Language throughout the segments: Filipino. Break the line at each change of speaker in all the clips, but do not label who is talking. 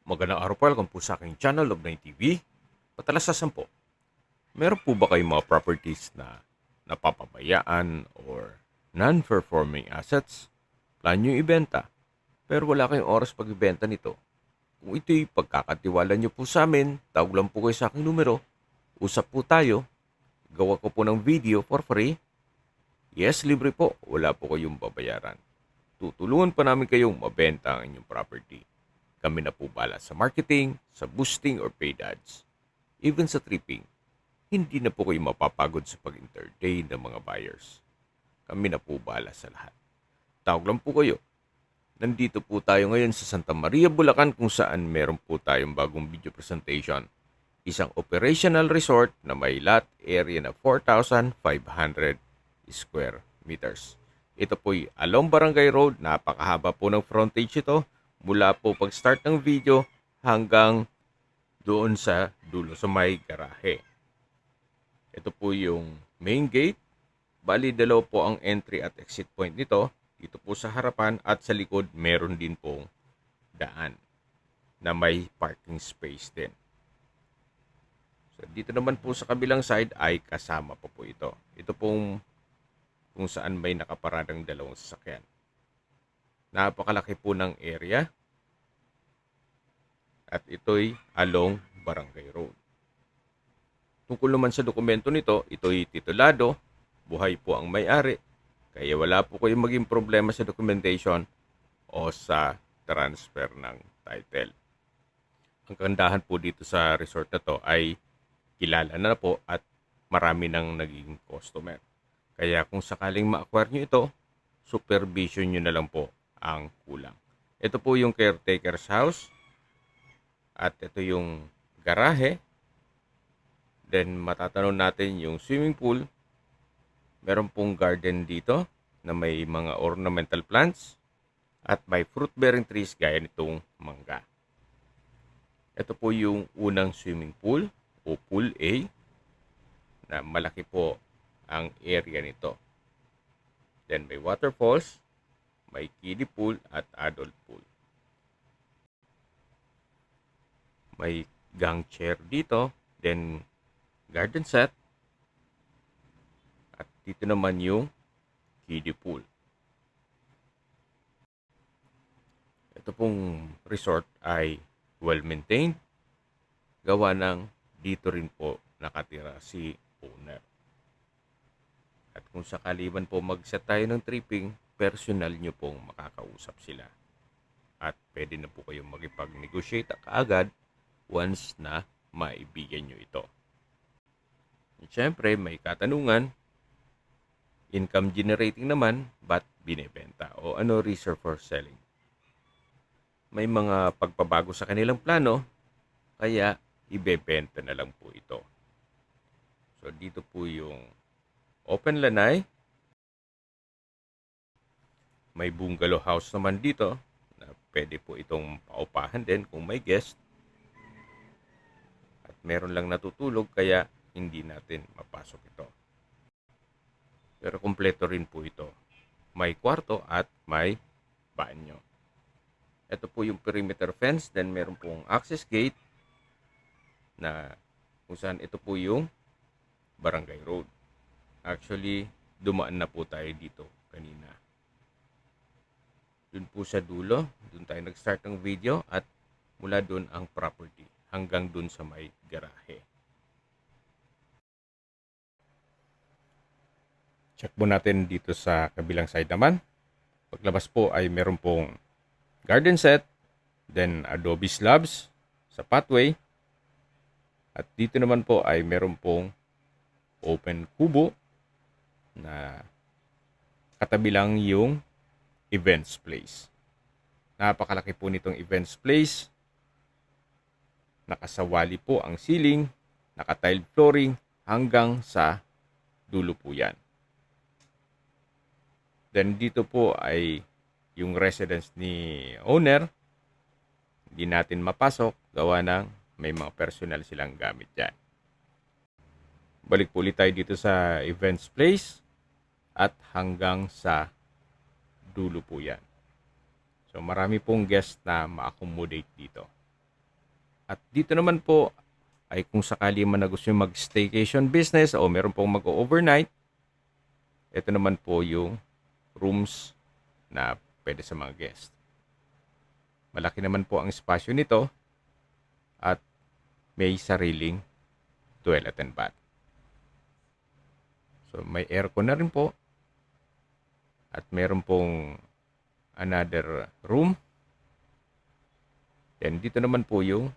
Magandang araw po, welcome po sa aking channel, Love9 TV. Patalasasan po, meron po ba kayong mga properties na napapabayaan or non-performing assets? Plan nyo ibenta, pero wala kayong oras pag-ibenta nito. Kung ito'y pagkakatiwala nyo po sa amin, tawag lang po kayo sa aking numero, usap po tayo, gawa ko po ng video for free. Yes, libre po, wala po kayong babayaran. Tutulungan pa namin kayong mabenta ang inyong property. Kami na po bala sa marketing, sa boosting or paid ads. Even sa tripping, hindi na po kayo mapapagod sa pag-entertain ng mga buyers. Kami na po bala sa lahat. Tawag lang po kayo. Nandito po tayo ngayon sa Santa Maria, Bulacan kung saan meron po tayong bagong video presentation. Isang operational resort na may lot area na 4,500 square meters. Ito po'y along Barangay Road, napakahaba po ng frontage ito. Mula po pag-start ng video hanggang doon sa dulo sa may garahe. Ito po yung main gate. Bali, dalawa po ang entry at exit point nito. Dito po sa harapan at sa likod meron din pong daan na may parking space din. So, dito naman po sa kabilang side ay kasama po ito. Ito pong kung saan may nakaparadang dalawang sasakyan. Napakalaki po ng area. At ito'y along Barangay Road. Tungkol naman sa dokumento nito, ito'y titulado, buhay po ang may-ari, kaya wala po kayong maging problema sa documentation o sa transfer ng title. Ang kagandahan po dito sa resort na to ay kilala na po at marami nang naging customer. Kaya kung sakaling ma-acquire nyo ito, supervision nyo na lang po ang kulang. Ito po yung caretaker's house. At ito yung garahe. Then matatanong natin yung swimming pool. Meron pong garden dito na may mga ornamental plants. At may fruit-bearing trees gaya nitong mangga. Ito po yung unang swimming pool o pool A. Na malaki po ang area nito. Then may waterfalls, may kiddie pool at adult pool. May gang chair dito, then garden set. At dito naman yung kiddie pool. Ito pong resort ay well-maintained. Gawa ng dito rin po nakatira si owner. At kung sakali man po mag-set tayo ng tripping, personal nyo pong makakausap sila. At pwede na po kayong makipag-negotiate kaagad once na maibigyan nyo ito. At syempre, may katanungan, income generating naman, ba't binebenta? O ano reserve for selling? May mga pagpabago sa kanilang plano, kaya ibebenta na lang po ito. So, dito po yung open lanai. May bungalow house naman dito na pwede po itong paupahan din kung may guest. Meron lang natutulog kaya hindi natin mapasok ito. Pero kumpleto rin po ito. May kwarto at may banyo. Ito po yung perimeter fence, then meron pong access gate na kung saan ito po yung Barangay Road. Actually, dumaan na po tayo dito kanina. Dun po sa dulo, dun tayo nag-start ng video at mula dun ang property hanggang dun sa may garahe. Check po natin dito sa kabilang side naman. Paglabas po ay meron pong garden set, then adobe slabs sa pathway. At dito naman po ay meron pong open kubo na katabi lang yung events place. Napakalaki po nitong events place. Nakasawali po ang ceiling, naka-tiled flooring hanggang sa dulo po yan. Then dito po ay yung residence ni owner. Hindi natin mapasok gawa ng may mga personal silang gamit dyan. Balik po ulit tayo dito sa events place at hanggang sa dulo po yan. So marami pong guest na ma-accommodate dito. At dito naman po ay kung sakali man na gusto yung mag-staycation business o meron pong mag-overnight, ito naman po yung rooms na pwede sa mga guest. Malaki naman po ang espasyo nito at may sariling toilet and bath. So may aircon na rin po at meron pong another room. Then dito naman po yung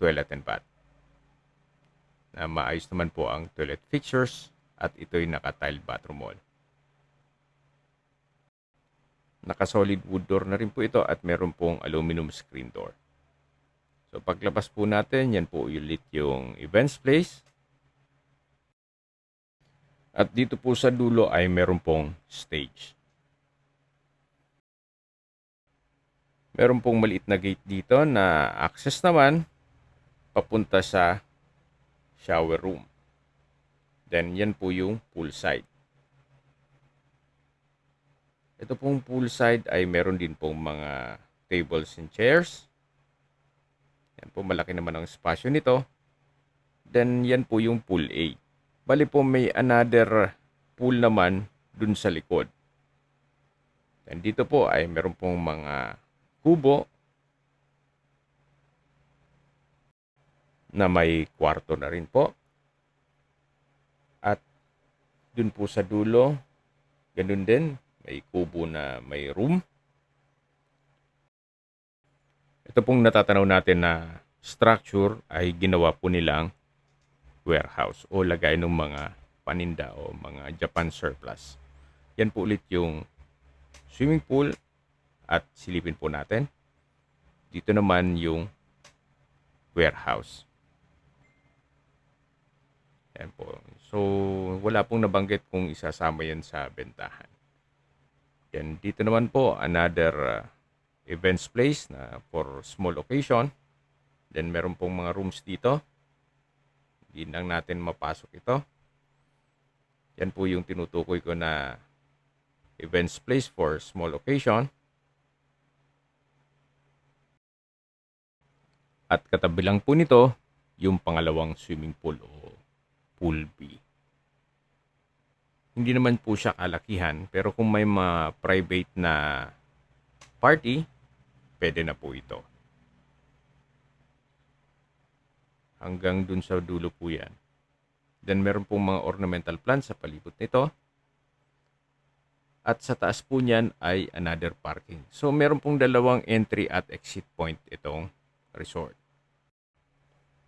toilet and bath. Na maayos naman po ang toilet fixtures at ito'y naka-tiled bathroom wall. Naka-solid wood door na rin po ito at meron pong aluminum screen door. So paglabas po natin, yan po ulit yung events place. At dito po sa dulo ay meron pong stage. Meron pong maliit na gate dito na access naman papunta sa shower room. Then yan po yung poolside. Ito pong poolside ay meron din pong mga tables and chairs. Yan po, malaki naman ang espasyo nito. Then yan po yung pool A. Bali po may another pool naman dun sa likod. Then dito po ay meron pong mga kubo na may kwarto na rin po. At dun po sa dulo, ganun din, may kubo na may room. Ito pong natatanaw natin na structure ay ginawa po nilang warehouse o lagay ng mga paninda o mga Japan surplus. Yan po ulit yung swimming pool at silipin po natin. Dito naman yung warehouse. Yan po. So, wala pong nabanggit kung isasama yan sa bentahan. Yan, dito naman po, another events place na for small occasion. Then, meron pong mga rooms dito. Hindi lang natin mapasok ito. Yan po yung tinutukoy ko na events place for small occasion. At katabi lang po nito, yung pangalawang swimming pool o pool B. Hindi naman po siya kalakihan, pero kung may mga private na party, pwede na po ito. Hanggang dun sa dulo po yan. Then meron pong mga ornamental plants sa palibot nito. At sa taas po niyan ay another parking. So meron pong dalawang entry at exit point itong resort.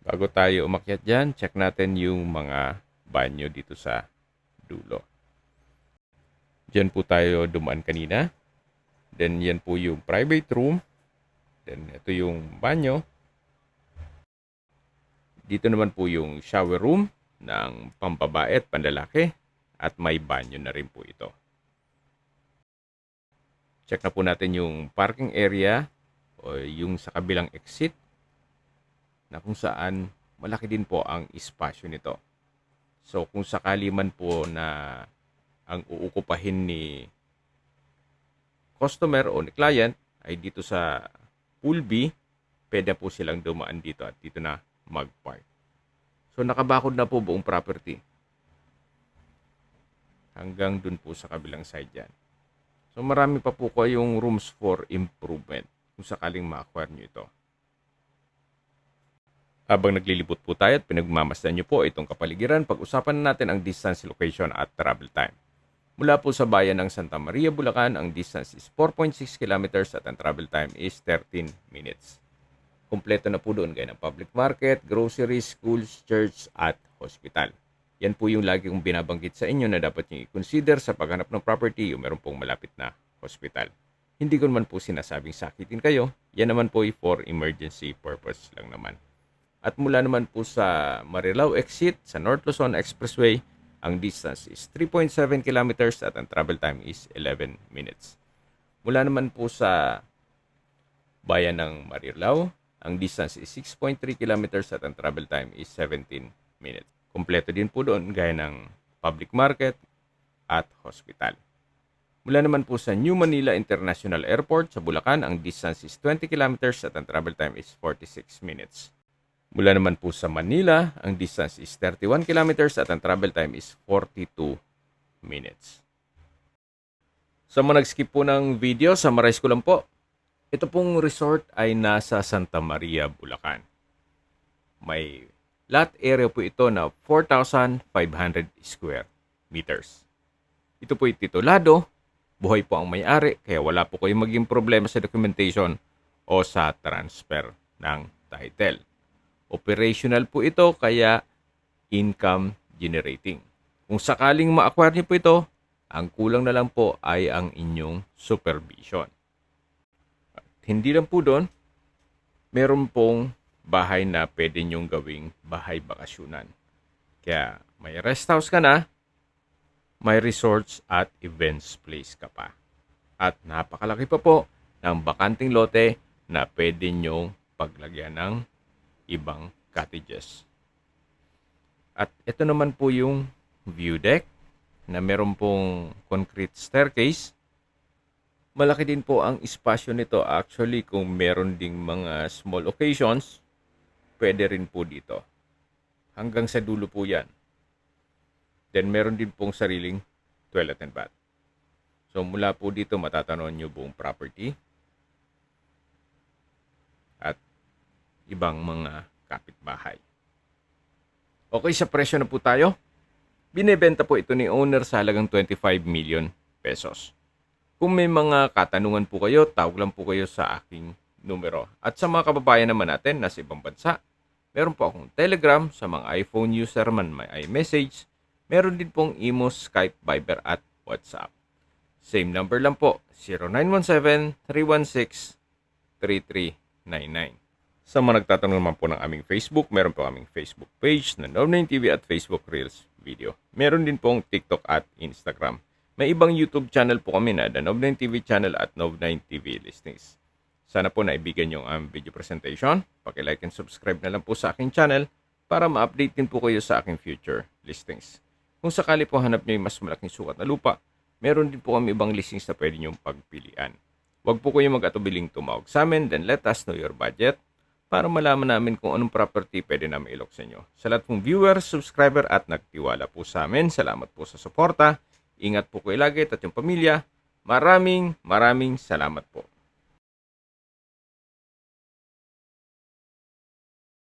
Bago tayo umakyat dyan, check natin yung mga banyo dito sa dulo. Diyan po tayo dumaan kanina. Then yan po yung private room. Then ito yung banyo. Dito naman po yung shower room ng pambabae at panlalaki. At may banyo na rin po ito. Check na po natin yung parking area o yung sa kabilang exit na kung saan malaki din po ang espasyo nito. So kung sakali man po na ang uukupahin ni customer o ni client ay dito sa pool B, pwede po silang dumaan dito at dito na mag-park. So nakabakod na po buong property. Hanggang dun po sa kabilang side yan. So marami pa po kayong rooms for improvement kung sakaling ma-acquire nyo ito. Habang naglilibot po tayo at pinagmamasdan nyo po itong kapaligiran, pag-usapan natin ang distance, location at travel time. Mula po sa bayan ng Santa Maria, Bulacan, ang distance is 4.6 kilometers at ang travel time is 13 minutes. Kompleto na po doon gaya ng public market, groceries, schools, church at hospital. Yan po yung lagi kong binabanggit sa inyo na dapat nyo i-consider sa paghanap ng property yung meron pong malapit na hospital. Hindi ko naman po sinasabing sakitin kayo, yan naman po for emergency purpose lang naman. At mula naman po sa Marilao exit sa North Luzon Expressway, ang distance is 3.7 kilometers at ang travel time is 11 minutes. Mula naman po sa bayan ng Marilao, ang distance is 6.3 kilometers at ang travel time is 17 minutes. Kompleto din po doon gaya ng public market at hospital. Mula naman po sa New Manila International Airport sa Bulacan, ang distance is 20 kilometers at ang travel time is 46 minutes. Mula naman po sa Manila, ang distance is 31 kilometers at ang travel time is 42 minutes. Sa mga nag-skip po ng video, summarize ko lang po. Ito pong resort ay nasa Santa Maria, Bulacan. May lot area po ito na 4,500 square meters. Ito po titulado, buhay po ang may-ari, kaya wala po kayong maging problema sa documentation o sa transfer ng title. Operational po ito, kaya income generating. Kung sakaling ma-acquire niyo po ito, ang kulang na lang po ay ang inyong supervision. At hindi lang po doon, meron pong bahay na pwede nyong gawing bahay bakasyunan. Kaya may rest house ka na, may resorts at events place ka pa. At napakalaki pa po ng bakanting lote na pwede nyong paglagyan ng ibang cottages. At ito naman po yung view deck na meron pong concrete staircase. Malaki din po ang espasyo nito. Actually, kung meron ding mga small occasions, pwede rin po dito. Hanggang sa dulo po yan. Then, meron din pong sariling toilet and bath. So, mula po dito, matatanon nyo buong property. At ibang mga kapitbahay. Okay, sa presyo na po tayo. Binebenta po ito ni owner sa halagang 25 million pesos. Kung may mga katanungan po kayo, tawag lang po kayo sa aking numero. At sa mga kababayan naman natin na sa ibang bansa, meron po akong Telegram. Sa mga iPhone user man, may iMessage. Meron din pong Imo, Skype, Viber at WhatsApp. Same number lang po, 0917-316-3399. Sa mga nagtatanong naman po ng aming Facebook, meron po aming Facebook page na Nov9 TV at Facebook Reels video. Meron din pong TikTok at Instagram. May ibang YouTube channel po kami na The Nov9 TV channel at Nov9 TV Listings. Sana po naibigan yung video presentation. Paki-like and subscribe na lang po sa aking channel para ma-update din po kayo sa aking future listings. Kung sakali po hanap nyo yung mas malaking sukat na lupa, meron din po kami ibang listings na pwede nyong pagpilian. Huwag po kayo mag-atubiling tumawag sa amin, then let us know your budget para malaman namin kung anong property pwede namin ilok sa inyo. Sa lahat pong viewers, subscriber at nagtiwala po sa amin, salamat po sa suporta. Ingat po kayo lagi at yung pamilya. Maraming salamat po.